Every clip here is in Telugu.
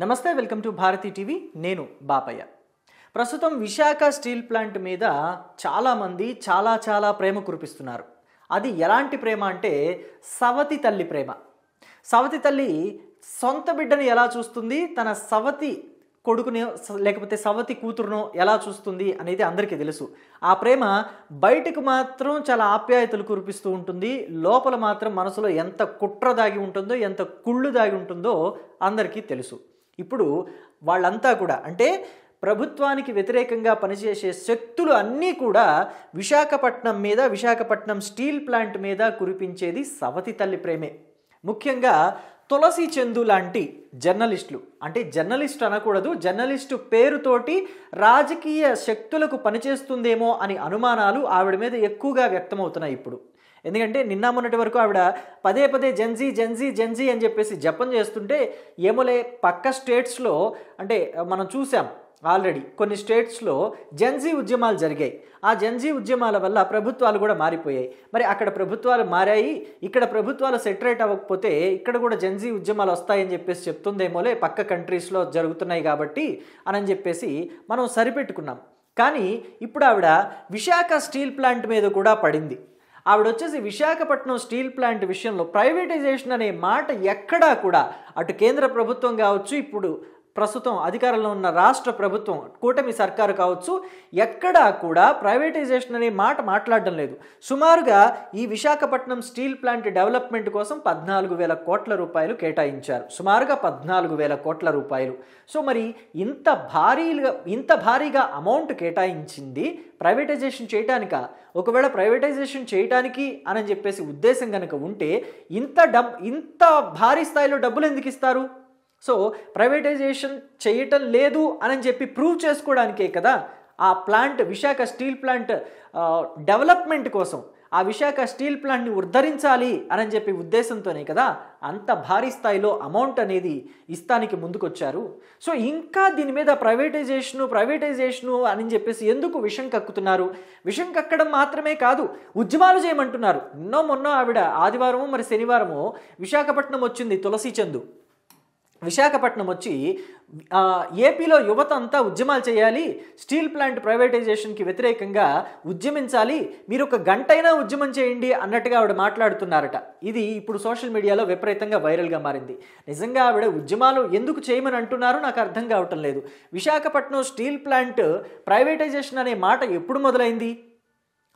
నమస్తే, వెల్కమ్ టు భారతీ టీవీ. నేను బాపయ్య. ప్రస్తుతం విశాఖ స్టీల్ ప్లాంట్ మీద చాలామంది చాలా ప్రేమ కురిపిస్తున్నారు. అది ఎలాంటి ప్రేమ అంటే సవతి తల్లి ప్రేమ. సవతి తల్లి సొంత బిడ్డని ఎలా చూస్తుంది, తన సవతి కొడుకుని లేకపోతే సవతి కూతురునో ఎలా చూస్తుంది అనేది అందరికీ తెలుసు. ఆ ప్రేమ బయటకు మాత్రం చాలా ఆప్యాయతలు కురిపిస్తూ ఉంటుంది, లోపల మాత్రం మనసులో ఎంత కుట్ర దాగి ఉంటుందో, ఎంత కుళ్ళు దాగి ఉంటుందో అందరికీ తెలుసు. ఇప్పుడు వాళ్ళంతా కూడా అంటే ప్రభుత్వానికి వ్యతిరేకంగా పనిచేసే శక్తులు అన్నీ కూడా విశాఖపట్నం స్టీల్ ప్లాంట్ మీద కురిపించేది సవతి తల్లి ప్రేమే. ముఖ్యంగా తులసి చందు లాంటి జర్నలిస్టులు, అంటే జర్నలిస్ట్ అనకూడదు, జర్నలిస్టు పేరుతోటి రాజకీయ శక్తులకు పనిచేస్తుందేమో అని అనుమానాలు ఆవిడ మీద ఎక్కువగా వ్యక్తమవుతున్నాయి ఇప్పుడు. ఎందుకంటే నిన్న మొన్నటి వరకు ఆవిడ పదే జెన్జీ అని చెప్పేసి జపం చేస్తుంటే, ఏమోలే పక్క స్టేట్స్లో అంటే మనం చూసాం ఆల్రెడీ కొన్ని స్టేట్స్లో జెన్జీ ఉద్యమాలు జరిగాయి. ఆ జెన్జీ ఉద్యమాల వల్ల ప్రభుత్వాలు కూడా మారిపోయాయి. మరి అక్కడ ప్రభుత్వాలు మారాయి, ఇక్కడ ప్రభుత్వాలు సెటరేట్ అవ్వకపోతే ఇక్కడ కూడా జెన్జీ ఉద్యమాలు వస్తాయని చెప్పేసి చెప్తుందేమోలే, పక్క కంట్రీస్లో జరుగుతున్నాయి కాబట్టి అని చెప్పేసి మనం సరిపెట్టుకున్నాం. కానీ ఇప్పుడు ఆవిడ విశాఖ స్టీల్ ప్లాంట్ మీద కూడా పడింది. ఆవిడ వచ్చేసి విశాఖపట్నం స్టీల్ ప్లాంట్ విషయంలో ప్రైవేటైజేషన్ అనే మాట ఎక్కడా కూడా అటు కేంద్ర ప్రభుత్వం కావచ్చు, ఇప్పుడు ప్రస్తుతం అధికారంలో ఉన్న రాష్ట్ర ప్రభుత్వం కూటమి సర్కారు కావచ్చు, ఎక్కడా కూడా ప్రైవేటైజేషన్ అనే మాట మాట్లాడడం లేదు. సుమారుగా ఈ విశాఖపట్నం స్టీల్ ప్లాంట్ డెవలప్మెంట్ కోసం 14,000 కోట్ల రూపాయలు కేటాయించారు. సుమారుగా 14,000 కోట్ల రూపాయలు. సో మరి ఇంత భారీగా అమౌంట్ కేటాయించింది ప్రైవేటైజేషన్ చేయటానిక? ఒకవేళ ప్రైవేటైజేషన్ చేయటానికి అని చెప్పేసి ఉద్దేశం కనుక ఉంటే ఇంత భారీ స్థాయిలో డబ్బులు ఎందుకు ఇస్తారు? సో ప్రైవేటైజేషన్ చేయటం లేదు అని చెప్పి ప్రూవ్ చేసుకోవడానికే కదా ఆ plant, Visakha steel plant development కోసం, ఆ విశాఖ స్టీల్ ప్లాంట్ని ఉద్ధరించాలి అని చెప్పి ఉద్దేశంతోనే కదా అంత భారీ స్థాయిలో అమౌంట్ అనేది ఇస్తానికి ముందుకొచ్చారు. సో ఇంకా దీని మీద ప్రైవేటైజేషను అని చెప్పేసి ఎందుకు విషం కక్కుతున్నారు? విషం కక్కడం మాత్రమే కాదు, ఉద్యమాలు చేయమంటున్నారు. మొన్న ఆవిడ ఆదివారము మరి శనివారము విశాఖపట్నం వచ్చింది. తులసి చందు విశాఖపట్నం వచ్చి ఏపీలో యువత అంతా ఉద్యమాలు చేయాలి, స్టీల్ ప్లాంట్ ప్రైవేటైజేషన్కి వ్యతిరేకంగా ఉద్యమించాలి, మీరు ఒక గంటైనా ఉద్యమం చేయండి అన్నట్టుగా ఆవిడ మాట్లాడుతున్నారట. ఇది ఇప్పుడు సోషల్ మీడియాలో విపరీతంగా వైరల్గా మారింది. నిజంగా ఆవిడ ఉద్యమాలు ఎందుకు చేయమని అంటున్నారో నాకు అర్థం కావటం లేదు. విశాఖపట్నం స్టీల్ ప్లాంట్ ప్రైవేటైజేషన్ అనే మాట ఎప్పుడు మొదలైంది?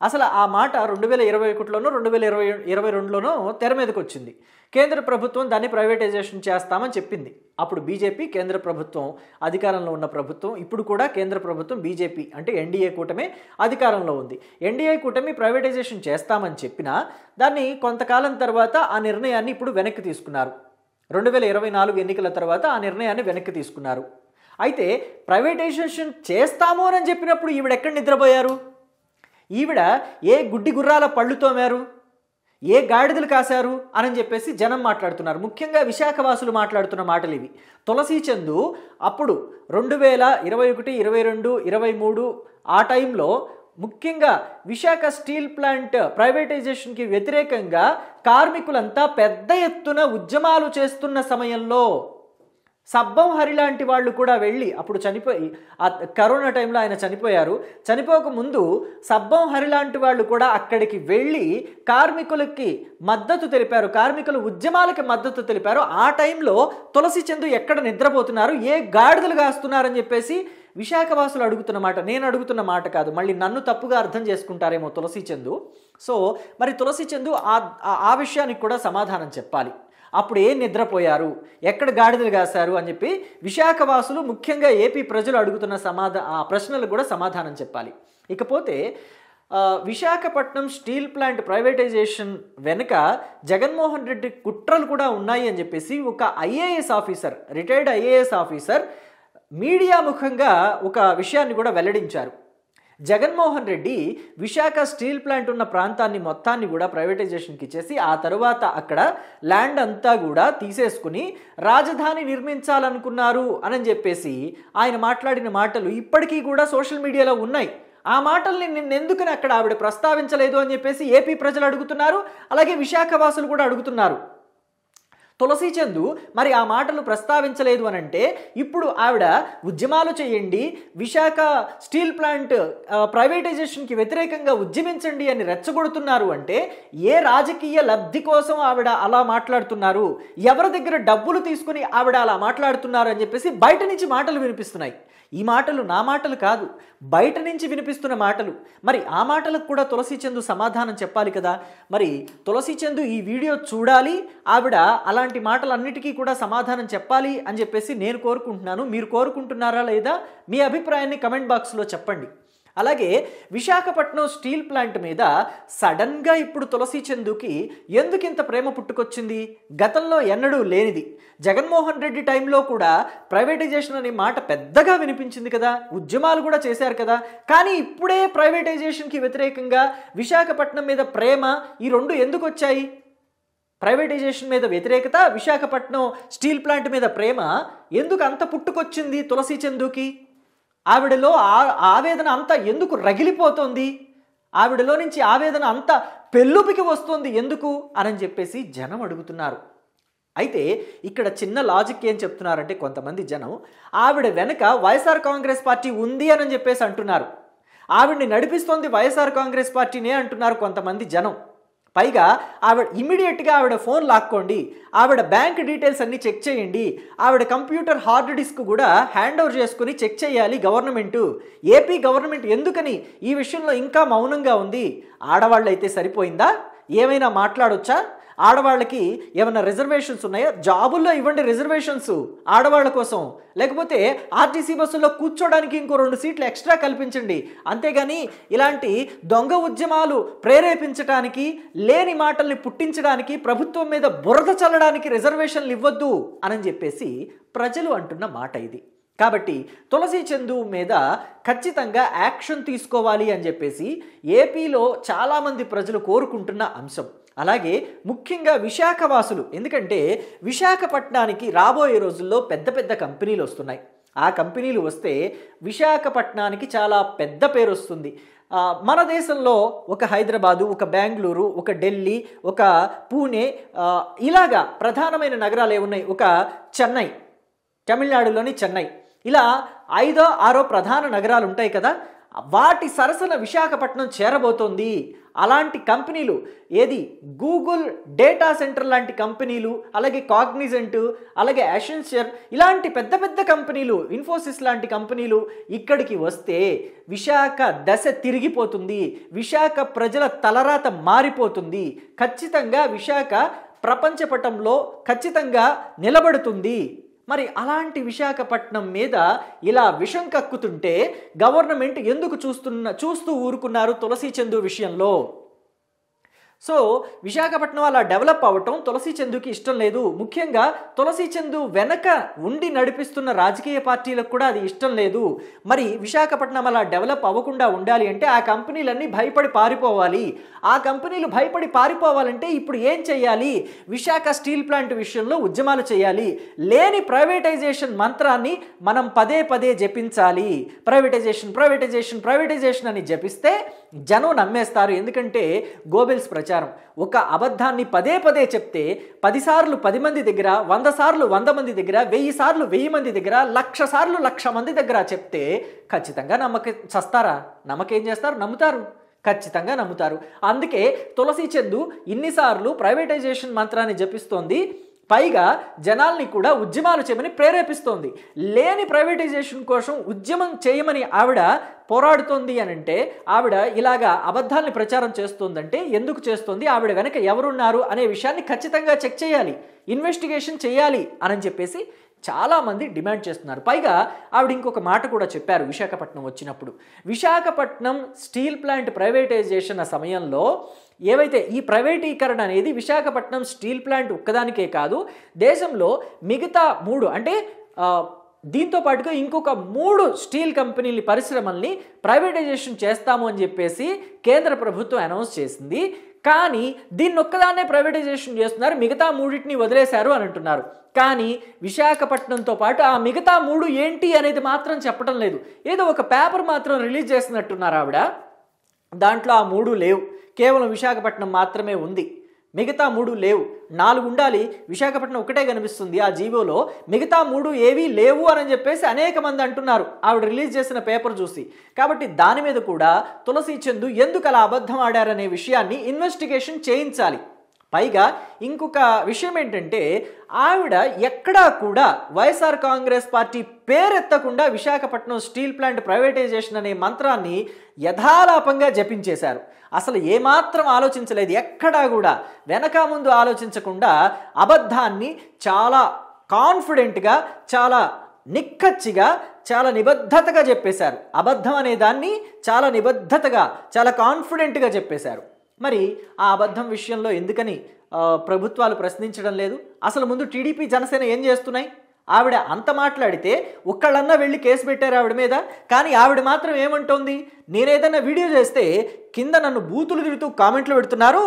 అసలు ఆ మాట 2021లోనో 2022లోనో తెర మీదకి వచ్చింది. కేంద్ర ప్రభుత్వం దాన్ని ప్రైవేటైజేషన్ చేస్తామని చెప్పింది. అప్పుడు బీజేపీ కేంద్ర ప్రభుత్వం, అధికారంలో ఉన్న ప్రభుత్వం, ఇప్పుడు కూడా కేంద్ర ప్రభుత్వం బీజేపీ అంటే ఎన్డీఏ కూటమి అధికారంలో ఉంది. ఎన్డీఏ కూటమి ప్రైవేటైజేషన్ చేస్తామని చెప్పినా దాన్ని కొంతకాలం తర్వాత ఆ నిర్ణయాన్ని ఇప్పుడు వెనక్కి తీసుకున్నారు. 2024 ఎన్నికల తర్వాత ఆ నిర్ణయాన్ని వెనక్కి తీసుకున్నారు. అయితే ప్రైవేటైజేషన్ చేస్తాము అని చెప్పినప్పుడు ఈవిడ ఎక్కడ నిద్రపోయారు? ఈవిడ ఏ గుడ్డి గుర్రాల పళ్ళు తోమారు, ఏ గాడిదలు కాశారు అని చెప్పేసి జనం మాట్లాడుతున్నారు. ముఖ్యంగా విశాఖవాసులు మాట్లాడుతున్న మాటలు ఇవి. తులసి చందు అప్పుడు 2021, 22, 23 ఆ టైంలో ముఖ్యంగా విశాఖ స్టీల్ ప్లాంట్ ప్రైవేటైజేషన్కి వ్యతిరేకంగా కార్మికులంతా పెద్ద ఎత్తున ఉద్యమాలు చేస్తున్న సమయంలో సబ్బం హరి లాంటి వాళ్ళు కూడా వెళ్ళి, అప్పుడు చనిపోయి కరోనా టైంలో ఆయన చనిపోయారు, చనిపోక ముందు సబ్బం హరి లాంటి వాళ్ళు కూడా అక్కడికి వెళ్ళి కార్మికులకి మద్దతు తెలిపారు, కార్మికుల ఉద్యమాలకి మద్దతు తెలిపారు. ఆ టైంలో తులసి చందు ఎక్కడ నిద్రపోతున్నారు, ఏ గాడిదలు కాస్తున్నారని చెప్పేసి విశాఖవాసులు అడుగుతున్న మాట, నేను అడుగుతున్న మాట కాదు. మళ్ళీ నన్ను తప్పుగా అర్థం చేసుకుంటారేమో తులసి చందు. సో మరి తులసి చందు ఆ విషయానికి కూడా సమాధానం చెప్పాలి. అప్పుడు ఏం నిద్రపోయారు, ఎక్కడ గాడిదలు కాశారు అని చెప్పి విశాఖవాసులు, ముఖ్యంగా ఏపీ ప్రజలు అడుగుతున్న ఆ ప్రశ్నలకు కూడా సమాధానం చెప్పాలి. ఇకపోతే విశాఖపట్నం స్టీల్ ప్లాంట్ ప్రైవేటైజేషన్ వెనుక జగన్మోహన్ రెడ్డి కుట్రలు కూడా ఉన్నాయి అని చెప్పేసి ఒక రిటైర్డ్ ఐఏఎస్ ఆఫీసర్ మీడియా ముఖంగా ఒక విషయాన్ని కూడా వెల్లడించారు. జగన్మోహన్ రెడ్డి విశాఖ స్టీల్ ప్లాంట్ ఉన్న ప్రాంతాన్ని మొత్తాన్ని కూడా ప్రైవేటైజేషన్కి ఇచ్చేసి ఆ తర్వాత అక్కడ ల్యాండ్ అంతా కూడా తీసేసుకుని రాజధాని నిర్మించాలనుకున్నారు అని చెప్పేసి ఆయన మాట్లాడిన మాటలు ఇప్పటికీ కూడా సోషల్ మీడియాలో ఉన్నాయి. ఆ మాటల్ని నిన్నెందుకని అక్కడ ఆవిడ ప్రస్తావించలేదు అని చెప్పేసి ఏపీ ప్రజలు అడుగుతున్నారు, అలాగే విశాఖవాసులు కూడా అడుగుతున్నారు. తులసి చందు మరి ఆ మాటలు ప్రస్తావించలేదు అని అంటే ఇప్పుడు ఆవిడ ఉద్యమాలు చేయండి, విశాఖ స్టీల్ ప్లాంట్ ప్రైవేటైజేషన్కి వ్యతిరేకంగా ఉద్యమించండి అని రెచ్చగొడుతున్నారు అంటే ఏ రాజకీయ లబ్ధి కోసం ఆవిడ అలా మాట్లాడుతున్నారు, ఎవరి దగ్గర డబ్బులు తీసుకుని ఆవిడ అలా మాట్లాడుతున్నారు అని చెప్పేసి బయట నుంచి మాటలు వినిపిస్తున్నాయి. ఈ మాటలు నా మాటలు కాదు, బయట నుంచి వినిపిస్తున్న మాటలు. మరి ఆ మాటలకు కూడా తులసి చందు సమాధానం చెప్పాలి కదా. మరి తులసి చందు ఈ వీడియో చూడాలి, ఆవిడ అలాంటి మాటలన్నిటికీ కూడా సమాధానం చెప్పాలి అని చెప్పేసి నేను కోరుకుంటున్నాను. మీరు కోరుకుంటున్నారా లేదా? మీ అభిప్రాయాన్ని కమెంట్ బాక్స్లో చెప్పండి. అలాగే విశాఖపట్నం స్టీల్ ప్లాంట్ మీద సడన్గా ఇప్పుడు తులసి చందుకి ఎందుకింత ప్రేమ పుట్టుకొచ్చింది? గతంలో ఎన్నడూ లేనిది. జగన్మోహన్ రెడ్డి టైంలో కూడా ప్రైవేటైజేషన్ అనే మాట పెద్దగా వినిపించింది కదా, ఉద్యమాలు కూడా చేశారు కదా. కానీ ఇప్పుడే ప్రైవేటైజేషన్కి వ్యతిరేకంగా విశాఖపట్నం మీద ప్రేమ, ఈ రెండు ఎందుకు వచ్చాయి? ప్రైవేటైజేషన్ మీద వ్యతిరేకత, విశాఖపట్నం స్టీల్ ప్లాంట్ మీద ప్రేమ ఎందుకు అంత పుట్టుకొచ్చింది తులసి చందుకి? ఆవిడలో ఆవేదన అంతా ఎందుకు రగిలిపోతుంది? ఆవిడలో నుంచి ఆవేదన అంతా పెళ్ళుపికి వస్తుంది ఎందుకు అని చెప్పేసి జనం అడుగుతున్నారు. అయితే ఇక్కడ చిన్న లాజిక్ ఏం చెప్తున్నారంటే కొంతమంది జనం ఆవిడ వెనక వైఎస్ఆర్ కాంగ్రెస్ పార్టీ ఉంది అని చెప్పేసి అంటున్నారు. ఆవిడ్ని నడిపిస్తోంది వైఎస్ఆర్ కాంగ్రెస్ పార్టీనే అంటున్నారు కొంతమంది జనం. పైగా ఆవిడ ఇమ్మీడియట్గా ఆవిడ ఫోన్ లాక్కోండి, ఆవిడ బ్యాంక్ డీటెయిల్స్ అన్నీ చెక్ చేయండి, ఆవిడ కంప్యూటర్ హార్డ్ డిస్క్ కూడా హ్యాండ్ ఓవర్ చేసుకుని చెక్ చేయాలి గవర్నమెంటు. ఏపీ గవర్నమెంట్ ఎందుకని ఈ విషయంలో ఇంకా మౌనంగా ఉంది? ఆడవాళ్ళైతే సరిపోయిందా? ఏమైనా మాట్లాడొచ్చా? ఆడవాళ్ళకి ఏమైనా రిజర్వేషన్స్ ఉన్నాయా? జాబుల్లో ఇవ్వండి రిజర్వేషన్స్ ఆడవాళ్ళ కోసం, లేకపోతే ఆర్టీసీ బస్సుల్లో కూర్చోడానికి ఇంకో 2 సీట్లు ఎక్స్ట్రా కల్పించండి. అంతేగాని ఇలాంటి దొంగ ఉద్యమాలు ప్రేరేపించడానికి, లేని మాటల్ని పుట్టించడానికి, ప్రభుత్వం మీద బురద చల్లడానికి రిజర్వేషన్లు ఇవ్వద్దు అని చెప్పేసి ప్రజలు అంటున్న మాట ఇది. కాబట్టి తులసి చందు మీద ఖచ్చితంగా యాక్షన్ తీసుకోవాలి అని చెప్పేసి ఏపీలో చాలామంది ప్రజలు కోరుకుంటున్న అంశం. అలాగే ముఖ్యంగా విశాఖవాసులు, ఎందుకంటే విశాఖపట్నానికి రాబోయే రోజుల్లో పెద్ద పెద్ద కంపెనీలు వస్తున్నాయి. ఆ కంపెనీలు వస్తే విశాఖపట్నానికి చాలా పెద్ద పేరు వస్తుంది. మన దేశంలో ఒక హైదరాబాదు, ఒక బెంగళూరు, ఒక ఢిల్లీ, ఒక పూణే, ఇలాగా ప్రధానమైన నగరాలు ఏమున్నాయి, ఒక చెన్నై, తమిళనాడులోని చెన్నై, ఇలా 5, 6 ప్రధాన నగరాలు ఉంటాయి కదా. వాటి సరసన విశాఖపట్నం చేరబోతోంది. అలాంటి కంపెనీలు ఏది, గూగుల్ డేటా సెంటర్ లాంటి కంపెనీలు, అలాగే కాగ్నిజెంట్, అలాగే యాషెన్షియర్, ఇలాంటి పెద్ద పెద్ద కంపెనీలు, ఇన్ఫోసిస్ లాంటి కంపెనీలు ఇక్కడికి వస్తే విశాఖ దశ తిరిగిపోతుంది, విశాఖ ప్రజల తలరాత మారిపోతుంది. ఖచ్చితంగా విశాఖ ప్రపంచ పటంలో ఖచ్చితంగా నిలబడుతుంది. మరి విశాఖపట్నం మీద ఇలా విషం కక్కుతుంటే గవర్నమెంట్ ఎందుకు చూస్తూ ఊరుకున్నారు తులసి చందు విషయంలో? సో విశాఖపట్నం అలా డెవలప్ అవ్వటం తులసి చందుకి ఇష్టం లేదు. ముఖ్యంగా తులసి చందు వెనక ఉండి నడిపిస్తున్న రాజకీయ పార్టీలకు కూడా అది ఇష్టం లేదు. మరి విశాఖపట్నం అలా డెవలప్ అవ్వకుండా ఉండాలి అంటే ఆ కంపెనీలన్నీ భయపడి పారిపోవాలి. ఆ కంపెనీలు భయపడి పారిపోవాలంటే ఇప్పుడు ఏం చేయాలి? విశాఖ స్టీల్ ప్లాంట్ విషయంలో ఉద్యమాలు చేయాలి. లేని ప్రైవేటైజేషన్ మంత్రాన్ని మనం పదే పదే జపించాలి. ప్రైవేటైజేషన్ ప్రైవేటైజేషన్ ప్రైవేటైజేషన్ అని జపిస్తే జనం నమ్మేస్తారు. ఎందుకంటే గోబెల్స్ ప్రచారం. ఒక అబద్ధాన్ని పదే పదే చెప్తే 10 సార్లు 10 మంది దగ్గర, 100 సార్లు 100 మంది దగ్గర, 1000 సార్లు 1000 మంది దగ్గర, 1,00,000 సార్లు 1,00,000 మంది దగ్గర చెప్తే ఖచ్చితంగా చస్తారా? నమ్మకేం చేస్తారు? నమ్ముతారు, ఖచ్చితంగా నమ్ముతారు. అందుకే తులసి చందు ఇన్నిసార్లు ప్రైవేటైజేషన్ మంత్రాన్ని జపిస్తోంది. పైగా జనాల్ని కూడా ఉద్యమాలు చేయమని ప్రేరేపిస్తోంది. లేని ప్రైవేటైజేషన్ కోసం ఉద్యమం చేయమని ఆవిడ పోరాడుతోంది అని అంటే, ఆవిడ ఇలాగా అబద్ధాలని ప్రచారం చేస్తోందంటే ఎందుకు చేస్తోంది, ఆవిడ వెనక ఎవరున్నారు అనే విషయాన్ని ఖచ్చితంగా చెక్ చేయాలి, ఇన్వెస్టిగేషన్ చేయాలి అని చెప్పేసి చాలామంది డిమాండ్ చేస్తున్నారు. పైగా ఆవిడ ఇంకొక మాట కూడా చెప్పారు విశాఖపట్నం వచ్చినప్పుడు. విశాఖపట్నం స్టీల్ ప్లాంట్ ప్రైవేటైజేషన్ సమయంలో ఏవైతే ఈ ప్రైవేటీకరణ అనేది విశాఖపట్నం స్టీల్ ప్లాంట్ ఒక్కదానికే కాదు, దేశంలో మిగతా 3 అంటే దీంతో పాటుగా ఇంకొక 3 స్టీల్ కంపెనీల పరిశ్రమల్ని ప్రైవేటైజేషన్ చేస్తాము అని చెప్పేసి కేంద్ర ప్రభుత్వం అనౌన్స్ చేసింది. కానీ దీన్ని ఒక్కదాన్నే ప్రైవేటైజేషన్ చేస్తున్నారు, మిగతా 3టిని వదిలేశారు అని అంటున్నారు. కానీ విశాఖపట్నంతో పాటు ఆ మిగతా 3 ఏంటి అనేది మాత్రం చెప్పడం లేదు. ఏదో ఒక పేపర్ మాత్రం రిలీజ్ చేస్తున్నట్టున్నారు ఆవిడ. దాంట్లో ఆ 3 లేవు, కేవలం విశాఖపట్నం మాత్రమే ఉంది. మిగతా 3 లేవు, 4 ఉండాలి, విశాఖపట్నం ఒకటే కనిపిస్తుంది ఆ జీవోలో, మిగతా 3 ఏవీ లేవు అని చెప్పేసి అనేక మంది అంటున్నారు ఆవిడ రిలీజ్ చేసిన పేపర్ చూసి. కాబట్టి దాని మీద కూడా తులసి చందు ఎందుకు అలా అబద్ధం ఆడారనే విషయాన్ని ఇన్వెస్టిగేషన్ చేయించాలి. పైగా ఇంకొక విషయం ఏంటంటే, ఆవిడ ఎక్కడా కూడా వైఎస్ఆర్ కాంగ్రెస్ పార్టీ పేరెత్తకుండా విశాఖపట్నం స్టీల్ ప్లాంట్ ప్రైవేటైజేషన్ అనే మంత్రాన్ని యథాలాపంగా జపించేశారు. అసలు ఏమాత్రం ఆలోచించలేదు, ఎక్కడా కూడా వెనక ముందు ఆలోచించకుండా అబద్ధాన్ని చాలా కాన్ఫిడెంట్గా, చాలా నిక్కచ్చిగా, చాలా నిబద్ధతగా చెప్పేశారు. అబద్ధం అనే దాన్ని చాలా నిబద్ధతగా, చాలా కాన్ఫిడెంట్గా చెప్పేశారు. మరి ఆ అబద్ధం విషయంలో ఎందుకని ప్రభుత్వాలు ప్రశ్నించడం లేదు? అసలు ముందు టీడీపీ జనసేన ఏం చేస్తున్నాయి? ఆవిడ అంత మాట్లాడితే ఒక్కళ్ళన్నా వెళ్ళి కేసు పెట్టారు ఆవిడ మీద. కానీ ఆవిడ మాత్రం ఏమంటోంది, నేనేదన్నా వీడియో చేస్తే కింద నన్ను బూతులు తిరుగుతూ కామెంట్లు పెడుతున్నారు,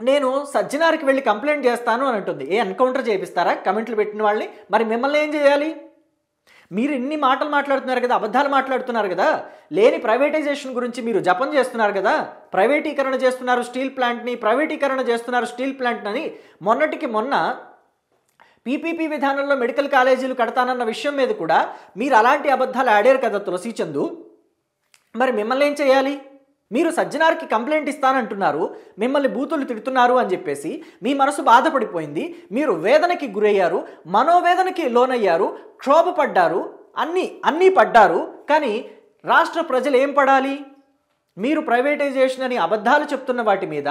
నేను సజ్జనార్కి వెళ్ళి కంప్లైంట్ చేస్తాను అని అంటుంది. ఎన్కౌంటర్ చేపిస్తారా కమెంట్లు పెట్టిన వాళ్ళని? మరి మిమ్మల్ని ఏం చేయాలి? మీరు ఇన్ని మాటలు మాట్లాడుతున్నారు కదా, అబద్ధాలు మాట్లాడుతున్నారు కదా, లేని ప్రైవేటైజేషన్ గురించి మీరు జపం చేస్తున్నారు కదా, ప్రైవేటీకరణ చేస్తున్నారు స్టీల్ ప్లాంట్ని, ప్రైవేటీకరణ చేస్తున్నారు స్టీల్ ప్లాంట్ని. మొన్నటికి మొన్న పీపీపీ విధానంలో మెడికల్ కాలేజీలు కడతానన్న విషయం మీద కూడా మీరు అలాంటి అబద్ధాలు ఆడారు కదా తులసి చందు. మరి మిమ్మల్ని ఏం చేయాలి? మీరు సజ్జనార్కి కంప్లైంట్ ఇస్తానంటున్నారు, మిమ్మల్ని బూతులు తిడుతున్నారు అని చెప్పేసి మీ మనసు బాధపడిపోయింది, మీరు వేదనకి గురయ్యారు, మనోవేదనకి లోనయ్యారు, క్షోభపడ్డారు, అన్నీ పడ్డారు. కానీ రాష్ట్ర ప్రజలు ఏం పడాలి? మీరు ప్రైవేటైజేషన్ అని అబద్ధాలు చెప్తున్న వాటి మీద,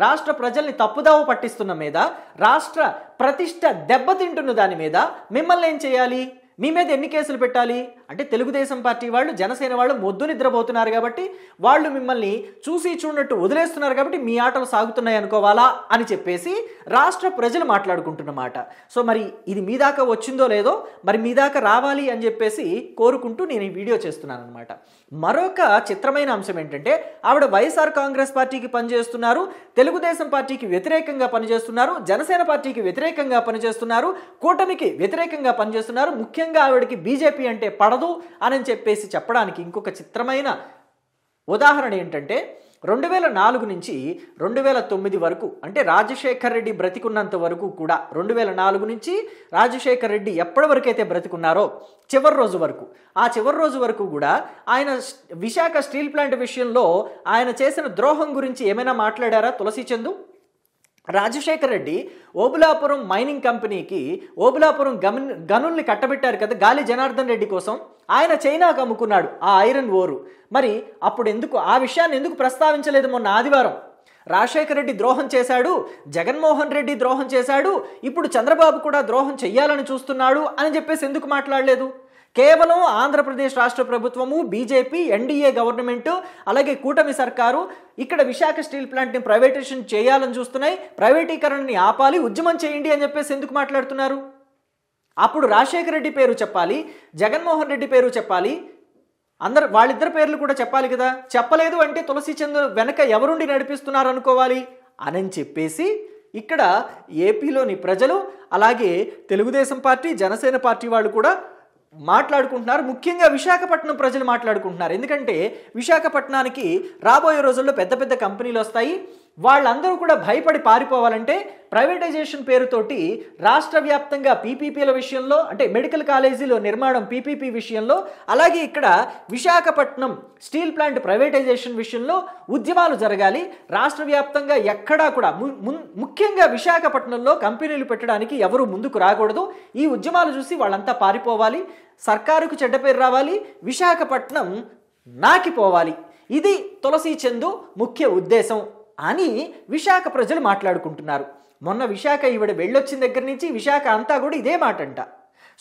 రాష్ట్ర ప్రజల్ని తప్పుదావ పట్టిస్తున్న మీద, రాష్ట్ర ప్రతిష్ట దెబ్బతింటున్న దాని మీద మిమ్మల్ని ఏం చేయాలి? మీ మీద ఎన్ని కేసులు పెట్టాలి? అంటే తెలుగుదేశం పార్టీ వాళ్ళు, జనసేన వాళ్ళు మొద్దు నిద్రపోతున్నారు కాబట్టి, వాళ్ళు మిమ్మల్ని చూసి చూడనట్టు వదిలేస్తున్నారు కాబట్టి మీ ఆటలు సాగుతున్నాయి అనుకోవాలా అని చెప్పేసి రాష్ట్ర ప్రజలు మాట్లాడుకుంటున్నమాట. సో మరి ఇది మీ దాకా వచ్చిందో లేదో, మరి మీ దాకా రావాలి అని చెప్పేసి కోరుకుంటూ నేను ఈ వీడియో చేస్తున్నాను అనమాట. మరొక చిత్రమైన అంశం ఏంటంటే, ఆవిడ వైఎస్ఆర్ కాంగ్రెస్ పార్టీకి పనిచేస్తున్నారు, తెలుగుదేశం పార్టీకి వ్యతిరేకంగా పనిచేస్తున్నారు, జనసేన పార్టీకి వ్యతిరేకంగా పనిచేస్తున్నారు, కూటమికి వ్యతిరేకంగా పనిచేస్తున్నారు. ముఖ్యంగా ఆవిడకి బీజేపీ అంటే పడదు అని చెప్పేసి చెప్పడానికి ఇంకొక చిత్రమైన ఉదాహరణ ఏంటంటే, 2004 నుంచి 2009 వరకు, అంటే రాజశేఖర్ రెడ్డి బ్రతికున్నంత వరకు కూడా, 2004 నుంచి రాజశేఖర్ రెడ్డి ఎప్పటి వరకైతే బ్రతికున్నారో చివరి రోజు వరకు, ఆ చివరి రోజు వరకు కూడా ఆయన విశాఖ స్టీల్ ప్లాంట్ విషయంలో ఆయన చేసిన ద్రోహం గురించి ఏమైనా మాట్లాడారా తులసి చందు? రాజశేఖర్ రెడ్డి ఓబులాపురం మైనింగ్ కంపెనీకి ఓబులాపురం గనుల్ని కట్టబెట్టారు కదా గాలి జనార్దన్ రెడ్డి కోసం. ఆయన చైనాకు అమ్ముకున్నాడు ఆ ఐరన్ ఓరు. మరి అప్పుడు ఎందుకు ఆ విషయాన్ని ఎందుకు ప్రస్తావించలేదు? మొన్న ఆదివారం రాజశేఖర్ రెడ్డి ద్రోహం చేశాడు, జగన్మోహన్ రెడ్డి ద్రోహం చేశాడు, ఇప్పుడు చంద్రబాబు కూడా ద్రోహం చెయ్యాలని చూస్తున్నాడు అని చెప్పేసి ఎందుకు మాట్లాడలేదు? కేవలం ఆంధ్రప్రదేశ్ రాష్ట్ర ప్రభుత్వము, బీజేపీ, ఎన్డీఏ గవర్నమెంట్, అలాగే కూటమి సర్కారు ఇక్కడ విశాఖ స్టీల్ ప్లాంట్ని ప్రైవేటైజేషన్ చేయాలని చూస్తున్నాయి, ప్రైవేటీకరణని ఆపాలి, ఉద్యమం చేయండి అని చెప్పేసి ఎందుకు మాట్లాడుతున్నారు? అప్పుడు రాజశేఖర రెడ్డి పేరు చెప్పాలి, జగన్మోహన్ రెడ్డి పేరు చెప్పాలి, వాళ్ళిద్దరు పేర్లు కూడా చెప్పాలి కదా. చెప్పలేదు అంటే తులసి చంద్ వెనక ఎవరుండి నడిపిస్తున్నారు అనుకోవాలి అని చెప్పేసి ఇక్కడ ఏపీలోని ప్రజలు, అలాగే తెలుగుదేశం పార్టీ, జనసేన పార్టీ వాళ్ళు కూడా మాట్లాడుకుంటున్నారు. ముఖ్యంగా విశాఖపట్నం ప్రజలు మాట్లాడుకుంటున్నారు. ఎందుకంటే విశాఖపట్నానికి రాబోయే రోజుల్లో పెద్ద పెద్ద కంపెనీలు వస్తాయి. వాళ్ళందరూ కూడా భయపడి పారిపోవాలంటే ప్రైవేటైజేషన్ పేరుతోటి రాష్ట్ర వ్యాప్తంగా పీపీపీల విషయంలో, అంటే మెడికల్ కాలేజీలో నిర్మాణం పీపీపీ విషయంలో, అలాగే ఇక్కడ విశాఖపట్నం స్టీల్ ప్లాంట్ ప్రైవేటైజేషన్ విషయంలో ఉద్యమాలు జరగాలి. రాష్ట్ర వ్యాప్తంగా ఎక్కడా కూడా ముఖ్యంగా విశాఖపట్నంలో కంపెనీలు పెట్టడానికి ఎవరు ముందుకు రాకూడదు. ఈ ఉద్యమాలు చూసి వాళ్ళంతా పారిపోవాలి, సర్కారుకు చెడ్డ పేరు రావాలి, విశాఖపట్నం నాకిపోవాలి. ఇది తులసి చందు ముఖ్య ఉద్దేశం అని విశాఖ ప్రజలు మాట్లాడుకుంటున్నారు. మొన్న విశాఖ ఈవిడ వెళ్ళొచ్చిన దగ్గర నుంచి విశాఖ అంతా కూడా ఇదే మాట అంట.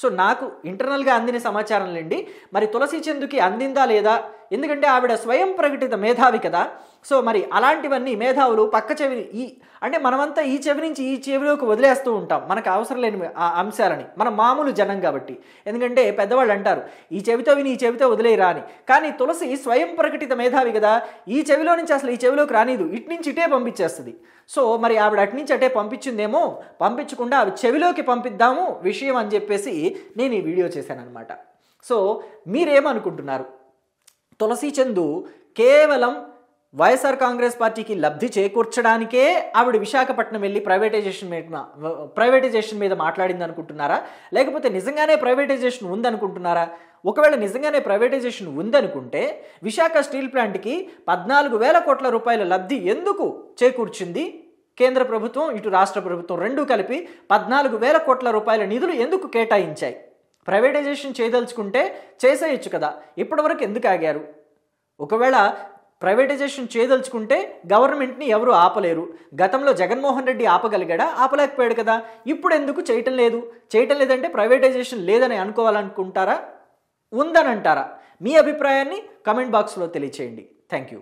సో నాకు ఇంటర్నల్గా అందిన సమాచారం లేండి, మరి తులసి చందుకి అందిందా లేదా? ఎందుకంటే ఆవిడ స్వయం ప్రకటిత మేధావి కదా. సో మరి అలాంటివన్నీ మేధావులు పక్క చెవి అంటే మనమంతా ఈ చెవి నుంచి ఈ చెవిలోకి వదిలేస్తూ ఉంటాం మనకు అవసరం లేని అంశాలని, మనం మామూలు జనం కాబట్టి. ఎందుకంటే పెద్దవాళ్ళు అంటారు ఈ చెవితో విని ఈ చెవితో వదిలేయరా అని. కానీ తులసి స్వయం ప్రకటిత మేధావి కదా, ఈ చెవిలో నుంచి అసలు ఈ చెవిలోకి రానిదు, ఇటు నుంచి ఇటే పంపించేస్తుంది. సో మరి ఆవిడ అటు నుంచి అటే పంపించిందేమో, పంపించకుండా అవి చెవిలోకి పంపిద్దాము విషయం అని చెప్పేసి నేను ఈ వీడియో చేశాను అనమాట. సో మీరేమనుకుంటున్నారు? తులసి చందు కేవలం వైఎస్ఆర్ కాంగ్రెస్ పార్టీకి లబ్ధి చేకూర్చడానికే ఆవిడ విశాఖపట్నం వెళ్ళి ప్రైవేటైజేషన్ మీద మాట్లాడింది అనుకుంటున్నారా, లేకపోతే నిజంగానే ప్రైవేటైజేషన్ ఉందనుకుంటున్నారా? ఒకవేళ నిజంగానే ప్రైవేటైజేషన్ ఉందనుకుంటే విశాఖ స్టీల్ ప్లాంట్కి 14,000 కోట్ల రూపాయల లబ్ధి ఎందుకు చేకూర్చింది కేంద్ర ప్రభుత్వం, ఇటు రాష్ట్ర ప్రభుత్వం రెండూ కలిపి 14,000 కోట్ల రూపాయల నిధులు ఎందుకు కేటాయించాయి? ప్రైవేటైజేషన్ చేయదలుచుకుంటే చేసేయచ్చు కదా, ఇప్పటివరకు ఎందుకు ఆగారు? ఒకవేళ ప్రైవేటైజేషన్ చేయదలుచుకుంటే గవర్నమెంట్ని ఎవరు ఆపలేరు. గతంలో జగన్మోహన్ రెడ్డి ఆపగలిగాడా? ఆపలేకపోయాడు కదా. ఇప్పుడు ఎందుకు చేయటం లేదు? చేయటం లేదంటే ప్రైవేటైజేషన్ లేదని అనుకోవాలనుకుంటారా, ఉందని అంటారా? మీ అభిప్రాయాన్ని కమెంట్ బాక్స్లో తెలియచేయండి. Thank you.